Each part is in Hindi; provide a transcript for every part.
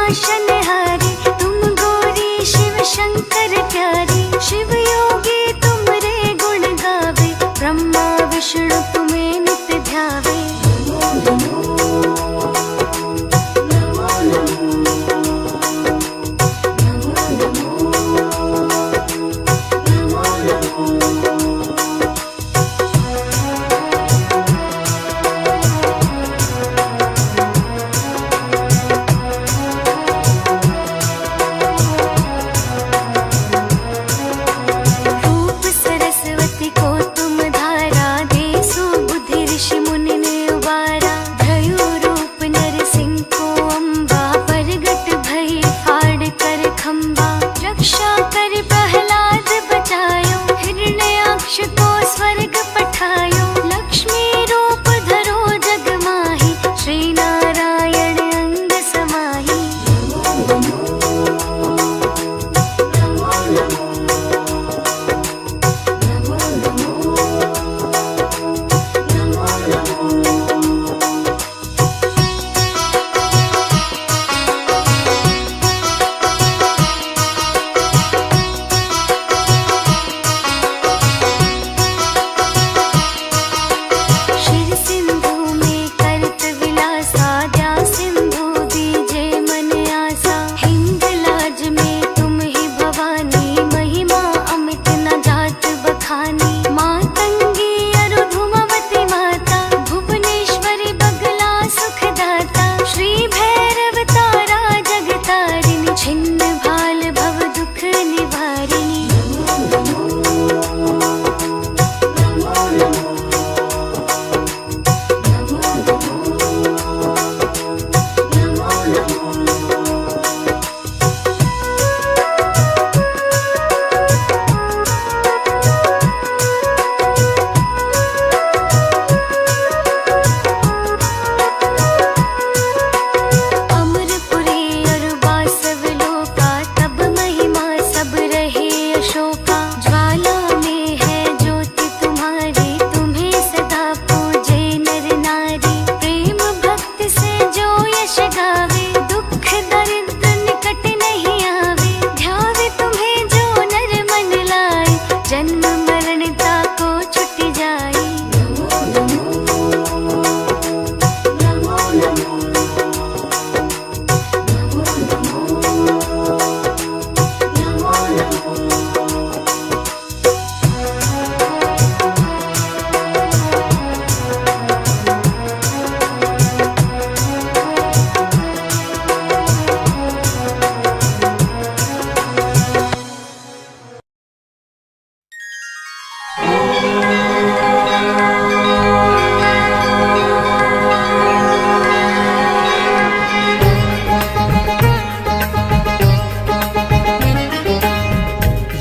नाशनहारी, तुम गौरी शिव शंकर प्यारी। शिव योगी तुमरे गुण गावे, ब्रह्मा विष्णु तुम्हें नित्य ध्यावे।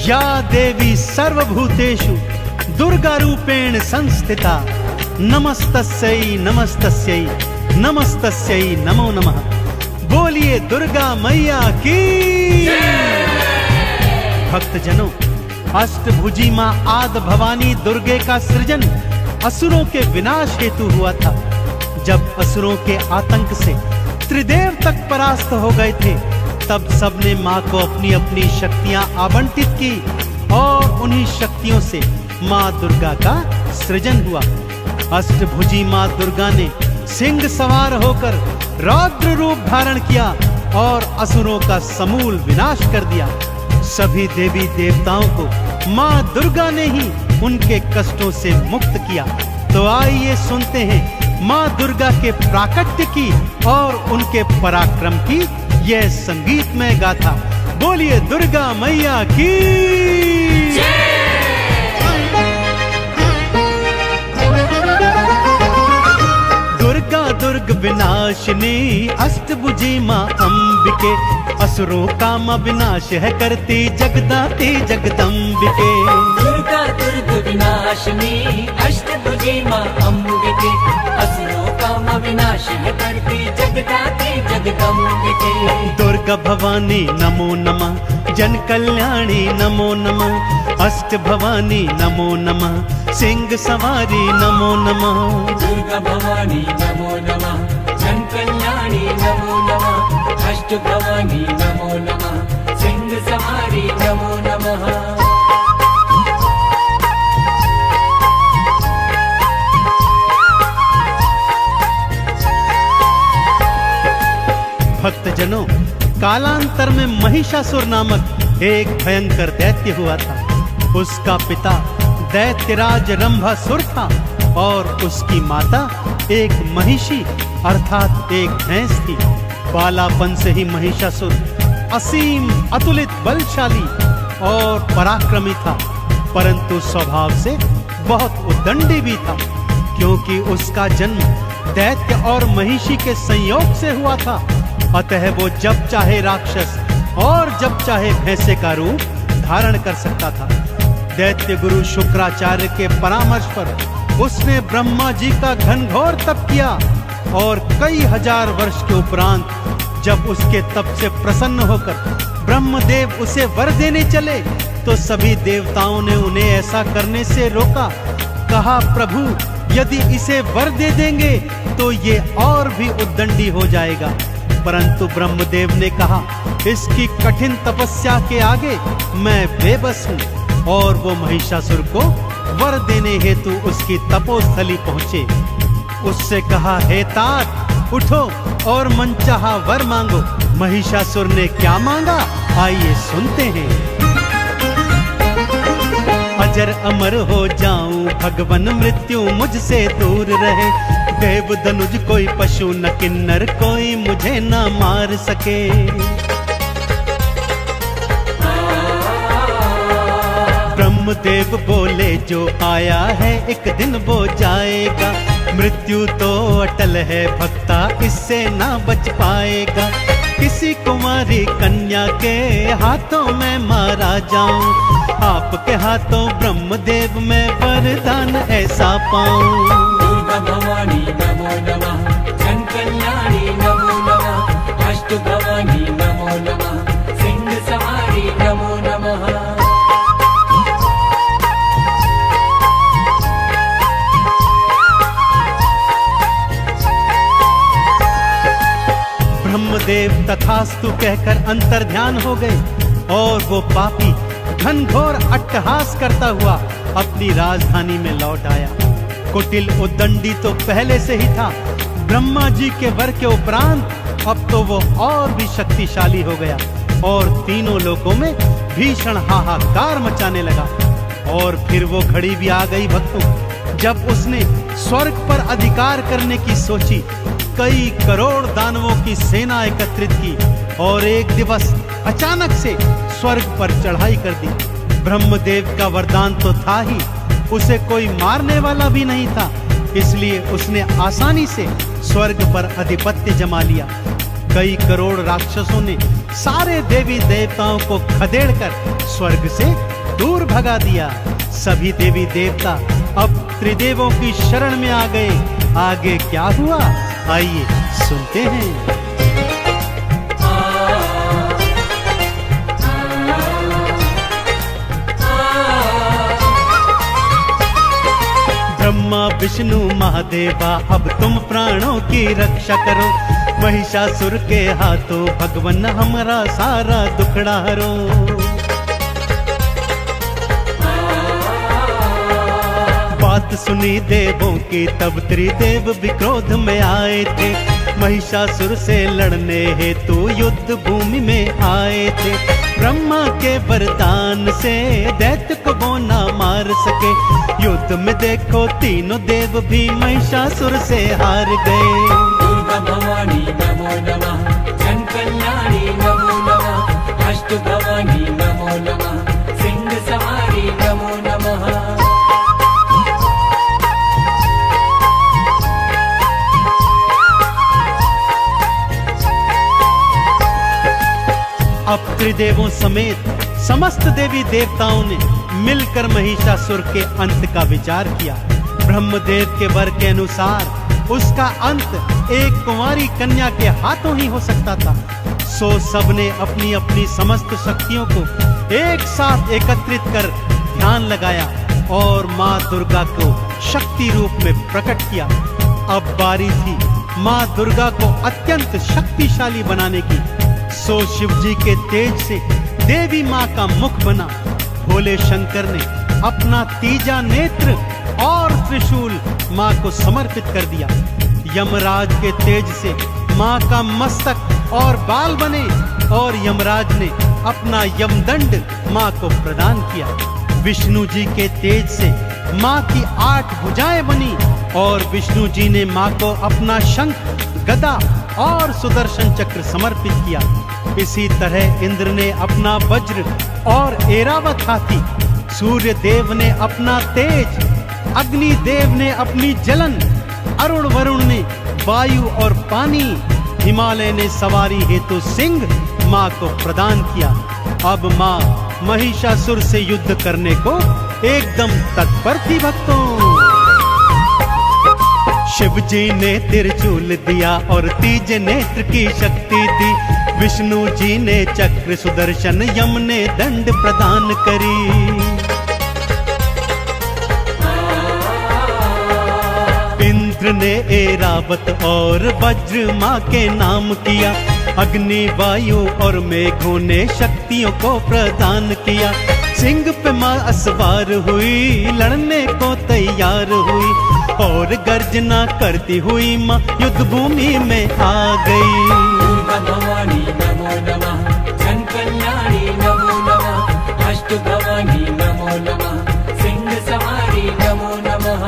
या देवी सर्वभूतेषु दुर्गा रूपेण संस्थिता, नमस्तस्यै नमस्तस्यै नमस्तस्यै नमो नमः। बोलिए दुर्गा मैया की। भक्तजनों, अष्टभुजी मां आदि भवानी दुर्गे का सृजन असुरों के विनाश हेतु हुआ था। जब असुरों के आतंक से त्रिदेव तक परास्त हो गए थे, तब सबने मां को अपनी अपनी शक्तियां आवंटित की और उन्हीं शक्तियों से मां दुर्गा का सृजन हुआ। अष्टभुजी मां दुर्गा ने सिंह सवार होकर रौद्र रूप धारण किया और असुरों का समूल विनाश कर दिया। सभी देवी देवताओं को मां दुर्गा ने ही उनके कष्टों से मुक्त किया। तो आइए सुनते हैं मां दुर्गा के प्राकट्य की और उनके पराक्रम की यह संगीतमय गाथा। बोलिए दुर्गा मैया की। दुर्गा दुर्ग विनाशिनी अष्टभुजी मां अंबिके, असुरों का मां विनाश है करती जगदाती जगदम्बिके। दुर्गा दुर्ग विनाशिनी अष्टभुजी मां अंबिके, असुरों का मां विनाश है करती जगदाती जगदम्बिके। दुर्गा भवानी नमो नमः, जन कल्याणी नमो नमः, अष्ट भवानी नमो नमः, सिंह सवारी नमो नमः। दुर्गा भवानी नमो नमः, जन कल्याणी नमो नमः, अष्टभवानी नमो नमः, सिंह सवारी नमो नमः। भक्तजनों, कालांतर में महिषासुर नामक एक भयंकर दैत्य हुआ था। उसका पिता दैत्यराज रंभासुर था और उसकी माता एक महिषी अर्थात एक भैंस थी। बालापन से ही महिषासुर असीम अतुलित बलशाली और पराक्रमी था, परंतु स्वभाव से बहुत उद्दंडी भी था, क्योंकि उसका जन्म दैत्य और महिषी के संयोग से हुआ था। अतः वो जब चाहे राक्षस और जब चाहे भैंसे का रूप धारण कर सकता था। दैत्य गुरु शुक्राचार्य के परामर्श पर उसने ब्रह्मा जी का घनघोर तप किया और कई हजार वर्ष के उपरांत जब उसके तप से प्रसन्न होकर ब्रह्मदेव उसे वर देने चले तो सभी देवताओं ने उन्हें ऐसा करने से रोका। कहा, प्रभु यदि इसे वर दे देंगे तो ये और भी उद्दंडी हो जाएगा। परंतु ब्रह्मदेव ने कहा, इसकी कठिन तपस्या के आगे मैं बेबस हूँ। और वो महिषासुर को वर देने हेतु उसकी तपोस्थली पहुंचे। उससे कहा, हे तात उठो और मनचाहा वर मांगो। महिषासुर ने क्या मांगा, आइए सुनते हैं। अजर अमर हो जाऊं, भगवन मृत्यु मुझसे दूर रहे। देव धनुज कोई पशु न किन्नर कोई मुझे न मार सके। ब्रह्मदेव बोले, जो आया है एक दिन वो जाएगा। मृत्यु तो अटल है भक्ता, इससे ना बच पाएगा। किसी कुमारी कन्या के हाथों में मारा जाऊं, आपके हाथों ब्रह्मदेव में वरदान ऐसा पाऊं। दुर्गा भवानी नमो नमः, जन कल्याणी नमो नमः, अष्टभवानी नमो नमः, सिंह सवारी नमो नमः। ब्रह्मदेव तथास्तु कहकर अंतर्ध्यान हो गए और वो पापी घनघोर अट्टहास करता हुआ अपनी राजधानी में लौट आया। कुटिल उद्दंडी तो पहले से ही था, ब्रह्मा जी के वर के उपरांत अब तो वो और भी शक्तिशाली हो गया और तीनों लोकों में भीषण हाहाकार मचाने लगा। और फिर वो घड़ी भी आ गई भक्तों, जब उसने स्वर्ग पर अधिकार करने की सोची। कई करोड़ दानवों की सेना एकत्रित की और एक दिवस अचानक से स्वर्ग पर चढ़ाई कर दी। ब्रह्मदेव का वरदान तो था ही, उसे कोई मारने वाला भी नहीं था, इसलिए उसने आसानी से स्वर्ग पर आधिपत्य जमा लिया। कई करोड़ राक्षसों ने सारे देवी देवताओं को खदेड़कर स्वर्ग से दूर भगा दिया। सभी देवी देवता अब त्रिदेवों की शरण में आ गए। आगे क्या हुआ, आइए सुनते हैं। ब्रह्मा विष्णु महादेवा अब तुम प्राणों की रक्षा करो। महिषासुर के हाथों भगवन हमारा सारा दुखड़ा हरो। बात सुनी देवों की तब त्रिदेव भी क्रोध में आए थे। महिषासुर से लड़ने हेतु युद्ध भूमि में आए थे। ब्रह्मा के वरदान से दैत्य को वो ना मार सके। युद्ध में देखो तीनों देव भी महिषासुर से हार गए। दुर्गा भवानी नमो नमः, जन कल्याणी नमो नमः, अष्टभवानी नमो नमः, सिंह सवारी नमो नमः। अब त्रिदेवों समेत समस्त देवी देवताओं ने मिलकर महिषासुर के अंत का विचार किया। ब्रह्मदेव के वर के अनुसार उसका अंत एक कुंवारी कन्या के हाथों ही हो सकता था। सो सबने अपनी अपनी समस्त शक्तियों को एक साथ एकत्रित कर ध्यान लगाया और माँ दुर्गा को शक्ति रूप में प्रकट किया। अब बारी थी माँ दुर्गा को अत्यंत शक्तिशाली बनाने की। सो शिव जी के तेज से देवी माँ का मुख बना। भोले शंकर ने अपना तीजा नेत्र और त्रिशूल माँ को समर्पित कर दिया। यमराज के तेज से माँ का मस्तक और बाल बने और यमराज ने अपना यमदंड माँ को प्रदान किया। विष्णु जी के तेज से माँ की 8 भुजाएं बनी और विष्णु जी ने माँ को अपना शंख, गदा और सुदर्शन चक्र समर्पित किया। इसी तरह इंद्र ने अपना वज्र और ऐरावत हाथी, सूर्य देव ने अपना तेज, अग्नि देव ने अपनी जलन, अरुण वरुण ने वायु और पानी, हिमालय ने सवारी हेतु सिंह माँ को प्रदान किया। अब माँ महिषासुर से युद्ध करने को एकदम तत्पर थी भक्तों। शिव जी ने त्रिशूल दिया और तीज नेत्र की शक्ति दी। विष्णु जी ने चक्र सुदर्शन, यम ने दंड प्रदान करी। इंद्र ने ऐरावत और वज्र माँ के नाम किया। अग्नि, वायु और मेघों ने शक्तियों को प्रदान किया। सिंह पे माँ असवार हुई, लड़ने को तैयार हुई और गर्जना करती हुई माँ युद्ध भूमि में आ गई। दुर्गा भवानी नमो नमः, जन कल्याणी नमो नमः, अष्ट भवानी नमो नमः, सिंह सवारी नमो नमः।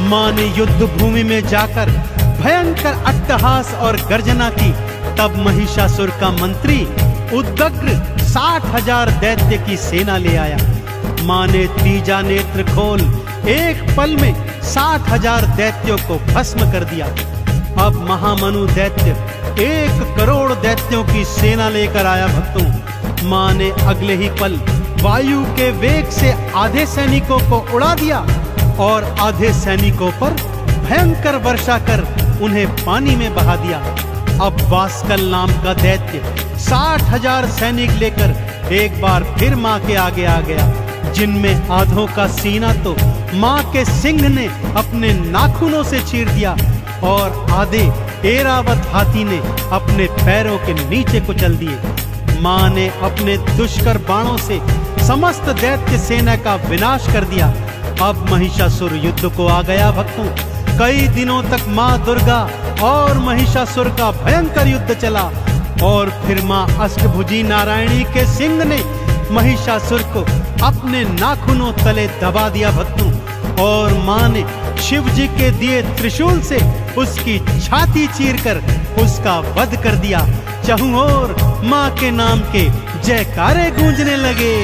माँ ने युद्ध भूमि में जाकर भयंकर अट्टहास और गर्जना की। तब महिषासुर का मंत्री उदग्र 60,000 दैत्य की सेना ले आया। माँ ने तीजा नेत्र खोल एक पल में 60,000 दैत्यों को भस्म कर दिया। अब महामनु दैत्य 1 करोड़ दैत्यों की सेना लेकर आया भक्तों। माँ ने अगले ही पल वायु के वेग से आधे सैनिकों को उड़ा दिया और आधे सैनिकों पर भयंकर वर्षा कर उन्हें पानी में बहा दिया। अब वास्कल नाम का दैत्य 60,000 सैनिक लेकर एक बार फिर माँ के आगे आ गया, जिनमें आधों का सीना तो माँ के सिंह ने अपने नाखूनों से चीर दिया और आधे ऐरावत हाथी ने अपने पैरों के नीचे कुचल दिए। माँ ने अपने दुष्कर बाणों से समस्त दैत्य सेना का विनाश कर दिया। अब महिषासुर युद्ध को आ गया भक्तों। कई दिनों तक माँ दुर्गा और महिषासुर का भयंकर युद्ध चला और फिर माँ अष्टभुजी नारायणी के सिंह ने महिषासुर को अपने नाखूनों तले दबा दिया भक्तों। और माँ ने शिव जी के दिए त्रिशूल से उसकी छाती चीरकर उसका वध कर दिया। चारों ओर माँ के नाम के जयकारे गूंजने लगे।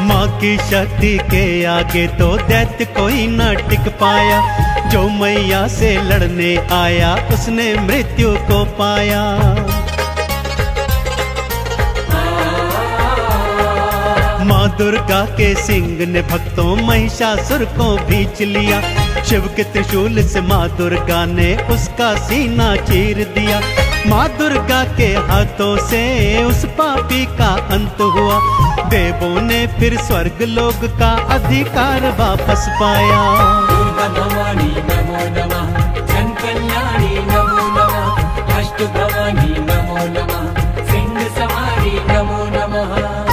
माँ की शक्ति के आगे तो दैत्य कोई न टिक पाया। जो मैया से लड़ने आया उसने मृत्यु को पाया। माँ दुर्गा के सिंह ने भक्तों महिषासुर को भींच लिया। शिव के त्रिशूल से माँ दुर्गा ने उसका सीना चीर दिया। माँ दुर्गा के हाथों से उस पापी का अंत हुआ। देवों ने फिर स्वर्ग लोक का अधिकार वापस पाया। दुर्गा भवानी नमो नमः, जन कल्याणी नमो नमः, अष्ट भवानी नमो नमः, सिंह सवारी नमो नमः।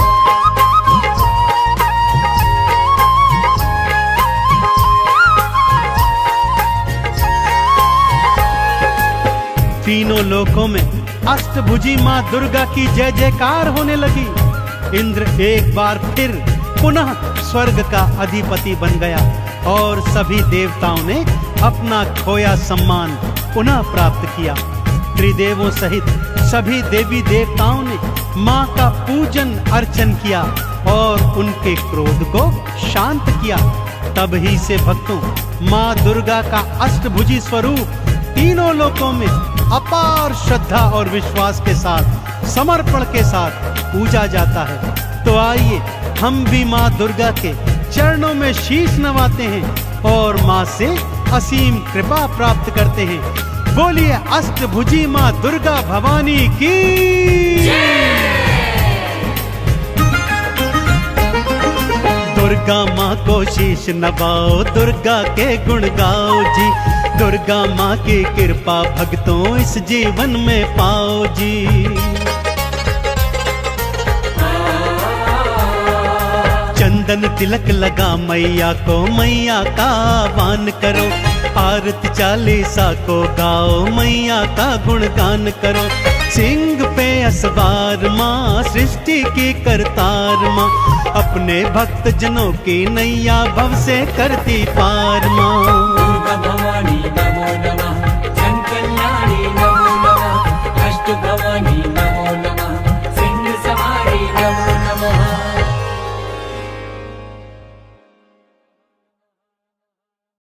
तीनों लोकों में अष्टभुजी माँ दुर्गा की जय जयकार होने लगी। इंद्र एक बार फिर पुनः स्वर्ग का अधिपति बन गया और सभी देवताओं ने अपना खोया सम्मान पुनः प्राप्त किया। त्रिदेवों सहित सभी देवी देवताओं ने माँ का पूजन अर्चन किया और उनके क्रोध को शांत किया। तब ही से भक्तों माँ दुर्गा का अष्टभुजी स्वरूप तीनों लोकों में अपार श्रद्धा और विश्वास के साथ, समर्पण के साथ पूजा जाता है। तो आइए हम भी माँ दुर्गा के चरणों में शीश नवाते हैं और माँ से असीम कृपा प्राप्त करते हैं। बोलिए अष्टभुजी माँ दुर्गा भवानी की। दुर्गा माँ को शीश नवाओ, दुर्गा के गुण गाओ जी। दुर्गा माँ की कृपा भक्तों इस जीवन में पाओ जी। चंदन तिलक लगा मैया को, मैया का आह्वान करो। आरती चालीसा को गाओ, मैया का गुणगान करो। सिंह पे असवार माँ, सृष्टि की करतार माँ। अपने भक्त जनों की नैया भव से करती पार माँ। दुर्गा भवानी नमो नमः, जन कल्याणी नमो नमः, अष्ट भवानी नमो नमः, सिंह सवारी नमो